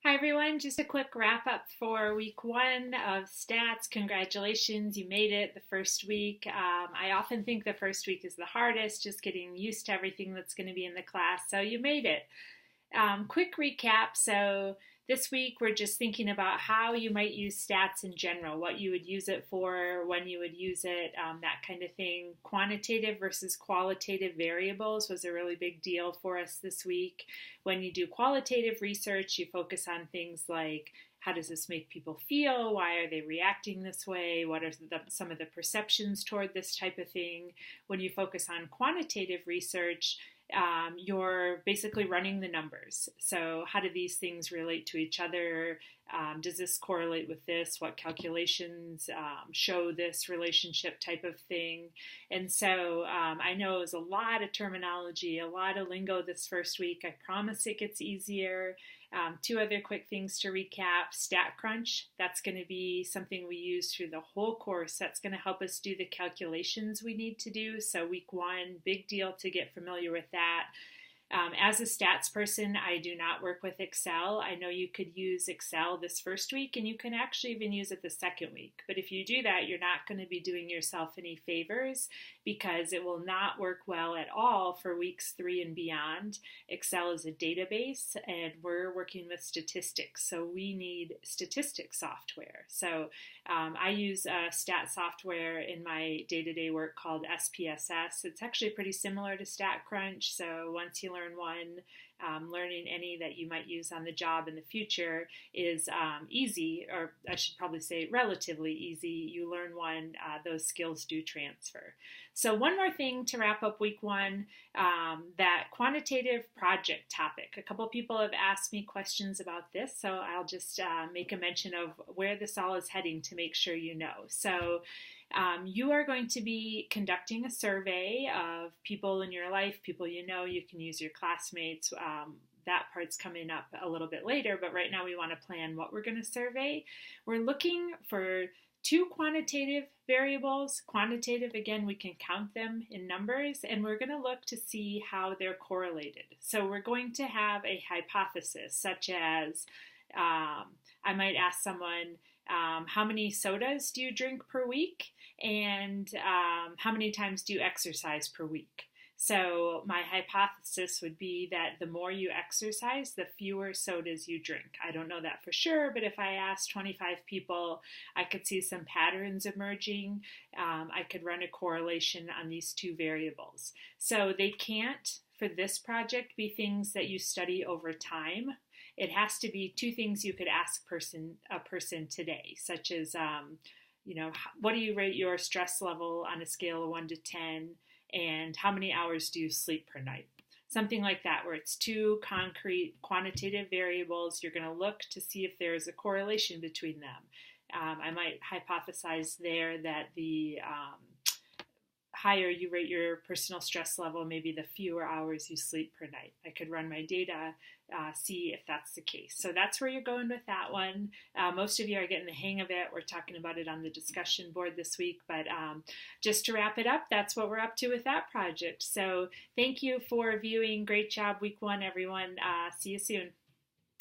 Hi everyone, just a quick wrap up for week one of stats. Congratulations, you made it the first week. I often think the first week is the hardest, just getting used to everything that's going to be in the class. So you made it. Quick recap. So this week we're just thinking about how you might use stats in general, what you would use it for, when you would use it, that kind of thing. Quantitative versus qualitative variables was a really big deal for us this week. When you do qualitative research, you focus on things like how does this make people feel? Why are they reacting this way? What are some of the perceptions toward this type of thing? When you focus on quantitative research, you're basically running the numbers. So how do these things relate to each other? Does this correlate with this? What calculations show this relationship type of thing? And so I know it was a lot of terminology, a lot of lingo this first week. I promise it gets easier. Two other quick things to recap. StatCrunch, that's going to be something we use through the whole course. That's going to help us do the calculations we need to do. So week one, big deal to get familiar with that. As a stats person, I do not work with Excel. I know you could use Excel this first week, and you can actually even use it the second week. But if you do that, you're not going to be doing yourself any favors because it will not work well at all for weeks 3 and beyond. Excel is a database, and we're working with statistics, so we need statistics software. So I use stat software in my day-to-day work called SPSS. It's actually pretty similar to StatCrunch, so once you learn one, learning any that you might use on the job in the future is easy, or I should probably say relatively easy. You learn one, those skills do transfer. So one more thing to wrap up week one, that quantitative project topic. A couple people have asked me questions about this, so I'll just make a mention of where this all is heading to make sure you know. So you are going to be conducting a survey of people in your life, people you know. You can use your classmates. That part's coming up a little bit later, but right now we want to plan what we're going to survey. We're looking for 2 quantitative variables. Quantitative, again, we can count them in numbers, and we're going to look to see how they're correlated. So we're going to have a hypothesis, such as I might ask someone, how many sodas do you drink per week? And how many times do you exercise per week? So my hypothesis would be that the more you exercise, the fewer sodas you drink. I don't know that for sure, but if I asked 25 people, I could see some patterns emerging. I could run a correlation on these 2 variables. So they can't, for this project, be things that you study over time. It has to be 2 things you could ask a person today, such as, what do you rate your stress level on a scale of 1 to 10, and how many hours do you sleep per night? Something like that, where it's 2 concrete quantitative variables. You're going to look to see if there's a correlation between them. I might hypothesize there that the higher you rate your personal stress level, maybe the fewer hours you sleep per night. I could run my data, see if that's the case. So that's where you're going with that one. Most of you are getting the hang of it. We're talking about it on the discussion board this week, but just to wrap it up, that's what we're up to with that project. So thank you for viewing. Great job week one, everyone. See you soon.